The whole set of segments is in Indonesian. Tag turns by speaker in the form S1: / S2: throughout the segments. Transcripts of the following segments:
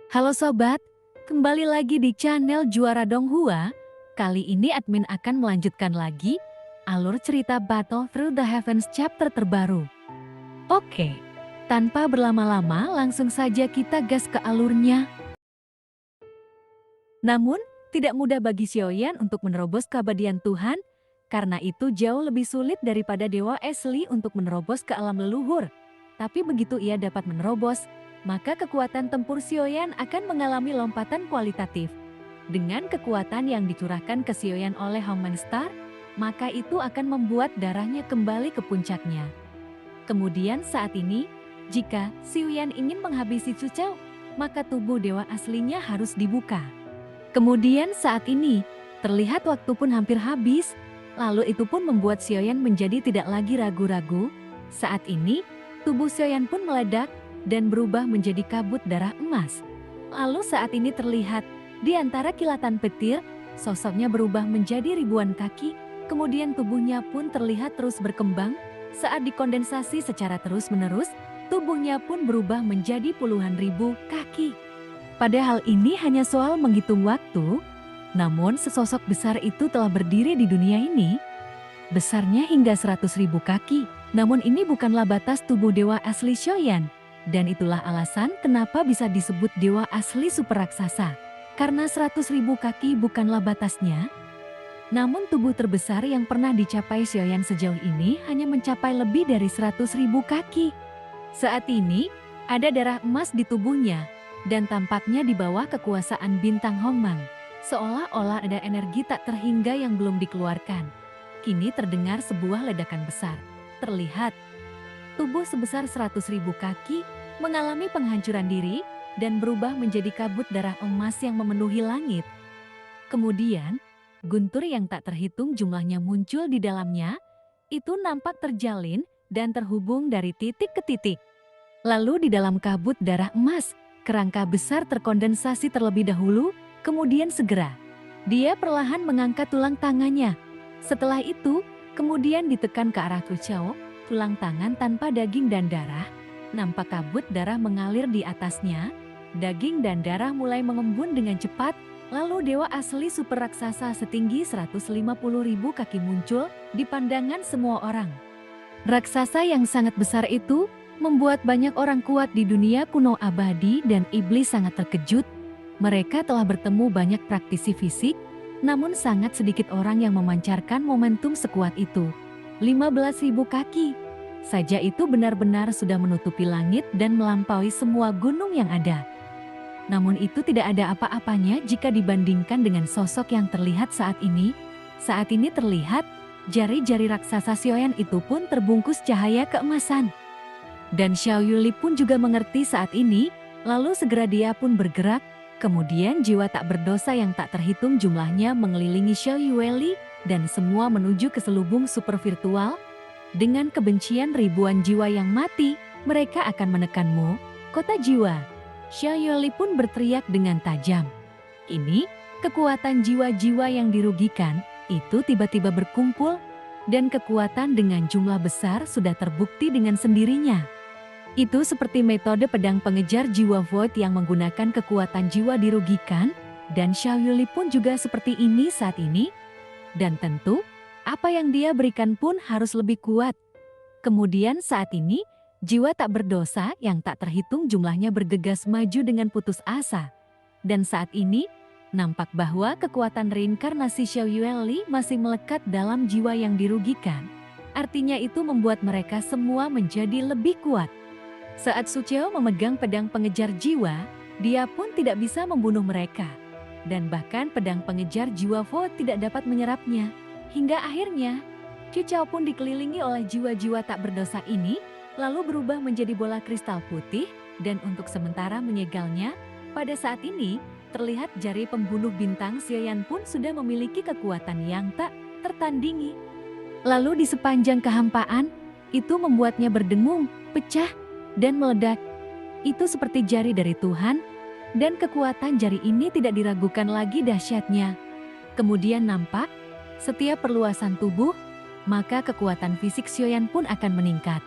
S1: Halo sobat, kembali lagi di channel Juara Donghua. Kali ini admin akan melanjutkan lagi alur cerita Battle Through the Heavens chapter terbaru. Oke, tanpa berlama-lama langsung saja kita gas ke alurnya. Namun, tidak mudah bagi Xiaoyan untuk menerobos keabadian Tuhan, karena itu jauh lebih sulit daripada Dewa Asli untuk menerobos ke alam leluhur. Tapi begitu ia dapat menerobos, maka kekuatan tempur Xiaoyan akan mengalami lompatan kualitatif. Dengan kekuatan yang dicurahkan ke Xiaoyan oleh Hongmen Star, maka itu akan membuat darahnya kembali ke puncaknya. Kemudian saat ini, jika Xiaoyan ingin menghabisi Su Chao, maka tubuh dewa aslinya harus dibuka. Kemudian saat ini, terlihat waktu pun hampir habis, lalu itu pun membuat Xiaoyan menjadi tidak lagi ragu-ragu. Saat ini, tubuh Xiaoyan pun meledak dan berubah menjadi kabut darah emas. Lalu saat ini terlihat, di antara kilatan petir, sosoknya berubah menjadi ribuan kaki, kemudian tubuhnya pun terlihat terus berkembang. Saat dikondensasi secara terus-menerus, tubuhnya pun berubah menjadi puluhan ribu kaki. Padahal ini hanya soal menghitung waktu, namun sesosok besar itu telah berdiri di dunia ini. Besarnya hingga 100.000 kaki, namun ini bukanlah batas tubuh dewa asli Xiaoyan. Dan itulah alasan kenapa bisa disebut dewa asli super raksasa. Karena 100.000 kaki bukanlah batasnya. Namun tubuh terbesar yang pernah dicapai Xiaoyan sejauh ini hanya mencapai lebih dari 100.000 kaki. Saat ini, ada darah emas di tubuhnya. Dan tampaknya di bawah kekuasaan bintang Hongmang. Seolah-olah ada energi tak terhingga yang belum dikeluarkan. Kini terdengar sebuah ledakan besar. Terlihat, tubuh sebesar 100.000 kaki mengalami penghancuran diri dan berubah menjadi kabut darah emas yang memenuhi langit. Kemudian, guntur yang tak terhitung jumlahnya muncul di dalamnya, itu nampak terjalin dan terhubung dari titik ke titik. Lalu di dalam kabut darah emas, kerangka besar terkondensasi terlebih dahulu, kemudian segera. Dia perlahan mengangkat tulang tangannya. Setelah itu, kemudian ditekan ke arah Su Chao, tulang tangan tanpa daging dan darah. Nampak kabut darah mengalir di atasnya, daging dan darah mulai mengembun dengan cepat, lalu dewa asli super raksasa setinggi 150.000 kaki muncul di pandangan semua orang. Raksasa yang sangat besar itu membuat banyak orang kuat di dunia kuno abadi dan iblis sangat terkejut. Mereka telah bertemu banyak praktisi fisik, namun sangat sedikit orang yang memancarkan momentum sekuat itu. 15.000 kaki saja itu benar-benar sudah menutupi langit dan melampaui semua gunung yang ada. Namun itu tidak ada apa-apanya jika dibandingkan dengan sosok yang terlihat saat ini. Saat ini terlihat, jari-jari raksasa Xiaoyan itu pun terbungkus cahaya keemasan. Dan Xiao Yuli pun juga mengerti saat ini, lalu segera dia pun bergerak. Kemudian jiwa tak berdosa yang tak terhitung jumlahnya mengelilingi Xiao Yuli dan semua menuju ke selubung super virtual. Dengan kebencian ribuan jiwa yang mati, mereka akan menekanmu, kota jiwa. Xiao Yuli pun berteriak dengan tajam. Ini, kekuatan jiwa-jiwa yang dirugikan, itu tiba-tiba berkumpul, dan kekuatan dengan jumlah besar sudah terbukti dengan sendirinya. Itu seperti metode pedang pengejar jiwa Void yang menggunakan kekuatan jiwa dirugikan, dan Xiao Yuli pun juga seperti ini saat ini. Dan tentu, apa yang dia berikan pun harus lebih kuat. Kemudian saat ini, jiwa tak berdosa yang tak terhitung jumlahnya bergegas maju dengan putus asa. Dan saat ini, nampak bahwa kekuatan reinkarnasi Xiao Yuli masih melekat dalam jiwa yang dirugikan. Artinya itu membuat mereka semua menjadi lebih kuat. Saat Su Chao memegang pedang pengejar jiwa, dia pun tidak bisa membunuh mereka. Dan bahkan pedang pengejar jiwa Void tidak dapat menyerapnya. Hingga akhirnya, Su Chao pun dikelilingi oleh jiwa-jiwa tak berdosa ini, lalu berubah menjadi bola kristal putih, dan untuk sementara menyegalnya, pada saat ini, terlihat jari pembunuh bintang Xiaoyan pun sudah memiliki kekuatan yang tak tertandingi. Lalu di sepanjang kehampaan, itu membuatnya berdengung, pecah, dan meledak. Itu seperti jari dari Tuhan, dan kekuatan jari ini tidak diragukan lagi dahsyatnya. Kemudian nampak, setiap perluasan tubuh, maka kekuatan fisik Xiaoyan pun akan meningkat.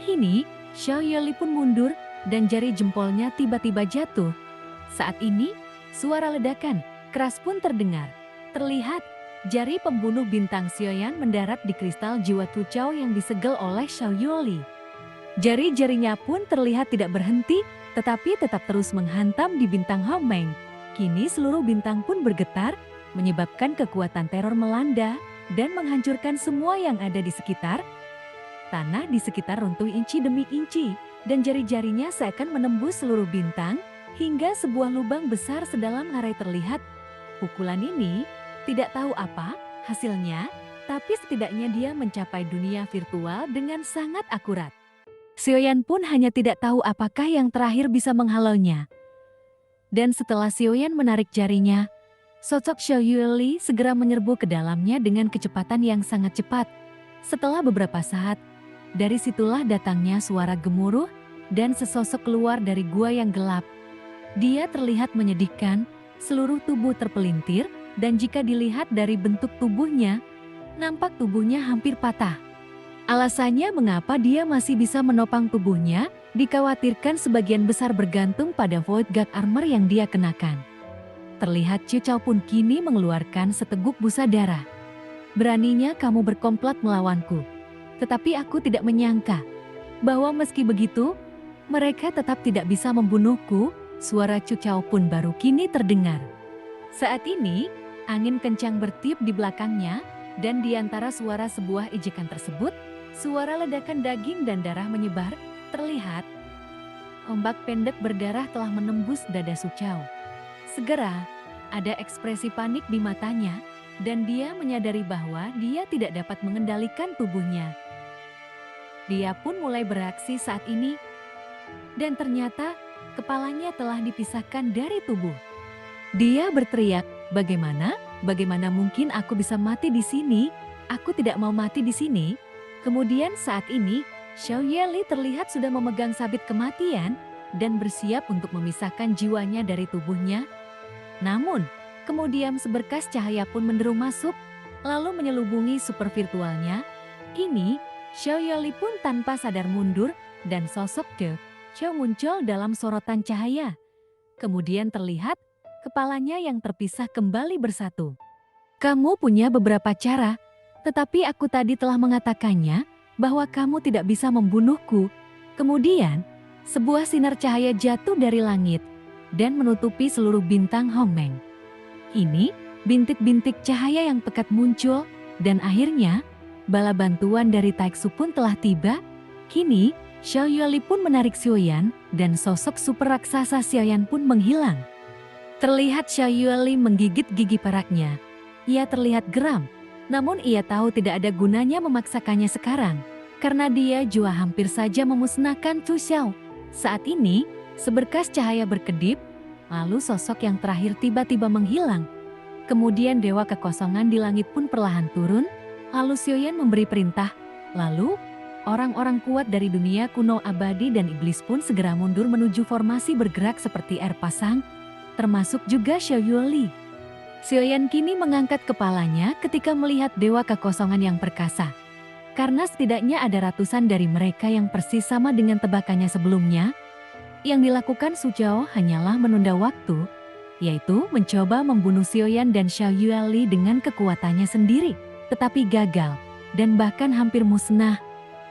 S1: Kini, Xiao Yuli pun mundur, dan jari jempolnya tiba-tiba jatuh. Saat ini, suara ledakan keras pun terdengar. Terlihat, jari pembunuh bintang Xiaoyan mendarat di kristal jiwa Tu Chao yang disegel oleh Xiao Yueli. Jari-jarinya pun terlihat tidak berhenti, tetapi tetap terus menghantam di bintang Hao Meng. Kini seluruh bintang pun bergetar, menyebabkan kekuatan teror melanda dan menghancurkan semua yang ada di sekitar. Tanah di sekitar runtuh inci demi inci, dan jari-jarinya seakan menembus seluruh bintang, hingga sebuah lubang besar sedalam ngarai terlihat. Pukulan ini tidak tahu apa hasilnya, tapi setidaknya dia mencapai dunia virtual dengan sangat akurat. Xiaoyan pun hanya tidak tahu apakah yang terakhir bisa menghalaunya. Dan setelah Xiaoyan menarik jarinya, sosok Xiao Yueli segera menyerbu ke dalamnya dengan kecepatan yang sangat cepat. Setelah beberapa saat, dari situlah datangnya suara gemuruh dan sesosok keluar dari gua yang gelap. Dia terlihat menyedihkan, seluruh tubuh terpelintir, dan jika dilihat dari bentuk tubuhnya, nampak tubuhnya hampir patah. Alasannya mengapa dia masih bisa menopang tubuhnya, dikhawatirkan sebagian besar bergantung pada Void God Armor yang dia kenakan. Terlihat Chiu Chao pun kini mengeluarkan seteguk busa darah. Beraninya kamu berkomplot melawanku. Tetapi aku tidak menyangka bahwa meski begitu, mereka tetap tidak bisa membunuhku. Suara Chiu Chao pun baru kini terdengar. Saat ini, angin kencang bertiup di belakangnya, dan di antara suara sebuah ejekan tersebut, suara ledakan daging dan darah menyebar. Terlihat, ombak pendek berdarah telah menembus dada Su Chao. Segera, ada ekspresi panik di matanya, dan dia menyadari bahwa dia tidak dapat mengendalikan tubuhnya. Dia pun mulai beraksi saat ini, dan ternyata kepalanya telah dipisahkan dari tubuh. Dia berteriak, "Bagaimana? Bagaimana mungkin aku bisa mati di sini? Aku tidak mau mati di sini." Kemudian saat ini, Xiao Yueli terlihat sudah memegang sabit kematian dan bersiap untuk memisahkan jiwanya dari tubuhnya. Namun, kemudian seberkas cahaya pun menderu masuk, lalu menyelubungi super virtualnya. Kini, Xiao Yueli pun tanpa sadar mundur, dan sosok De Chao muncul dalam sorotan cahaya. Kemudian terlihat, kepalanya yang terpisah kembali bersatu. Kamu punya beberapa cara, tetapi aku tadi telah mengatakannya bahwa kamu tidak bisa membunuhku. Kemudian, sebuah sinar cahaya jatuh dari langit dan menutupi seluruh bintang Hao Meng. Ini, bintik-bintik cahaya yang pekat muncul, dan akhirnya, bala bantuan dari Taixu pun telah tiba. Kini, Xiao Yueli pun menarik Xiaoyan, dan sosok super raksasa Xiaoyan pun menghilang. Terlihat Xiao Yueli menggigit gigi peraknya. Ia terlihat geram, namun ia tahu tidak ada gunanya memaksakannya sekarang, karena dia juga hampir saja memusnahkan Tu Xiao. Saat ini, seberkas cahaya berkedip, lalu sosok yang terakhir tiba-tiba menghilang. Kemudian Dewa Kekosongan di langit pun perlahan turun, lalu Xiaoyan memberi perintah, lalu orang-orang kuat dari dunia kuno abadi dan iblis pun segera mundur menuju formasi bergerak seperti air pasang, termasuk juga Xiao Yueli. Xiaoyan kini mengangkat kepalanya ketika melihat Dewa Kekosongan yang perkasa. Karena setidaknya ada ratusan dari mereka yang persis sama dengan tebakannya sebelumnya, yang dilakukan Su Chao hanyalah menunda waktu, yaitu mencoba membunuh Xiaoyan dan Xiao Yueli dengan kekuatannya sendiri, tetapi gagal, dan bahkan hampir musnah.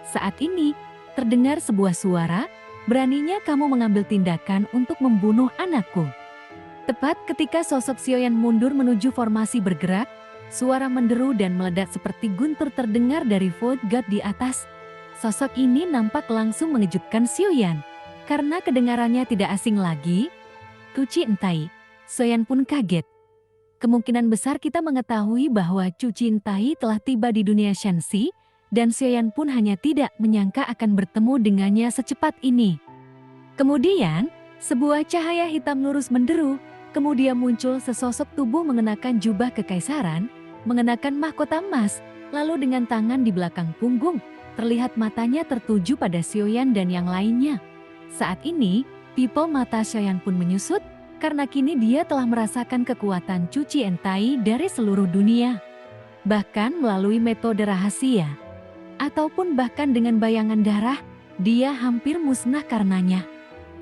S1: Saat ini, terdengar sebuah suara, "Beraninya kamu mengambil tindakan untuk membunuh anakku." Tepat ketika sosok Xiaoyan mundur menuju formasi bergerak, suara menderu dan meledak seperti guntur terdengar dari Void God di atas. Sosok ini nampak langsung mengejutkan Xiaoyan, karena kedengarannya tidak asing lagi. Cuci Entai. Xiaoyan pun kaget. Kemungkinan besar kita mengetahui bahwa Cuci Entai telah tiba di dunia Shenxi, dan Xiaoyan pun hanya tidak menyangka akan bertemu dengannya secepat ini. Kemudian, sebuah cahaya hitam lurus menderu, kemudian muncul sesosok tubuh mengenakan jubah kekaisaran, mengenakan mahkota emas, lalu dengan tangan di belakang punggung, terlihat matanya tertuju pada Xiaoyan dan yang lainnya. Saat ini, pipel mata Xiaoyan pun menyusut, karena kini dia telah merasakan kekuatan Cuci Entai dari seluruh dunia. Bahkan melalui metode rahasia, ataupun bahkan dengan bayangan darah, dia hampir musnah karenanya.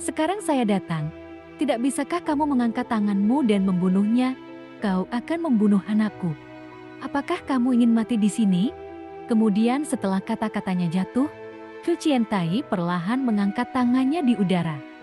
S1: Sekarang saya datang, Tidak bisakah kamu mengangkat tanganmu dan membunuhnya? Kau akan membunuh anakku. Apakah kamu ingin mati di sini?" Kemudian setelah kata-katanya jatuh, Fu Qiantai perlahan mengangkat tangannya di udara.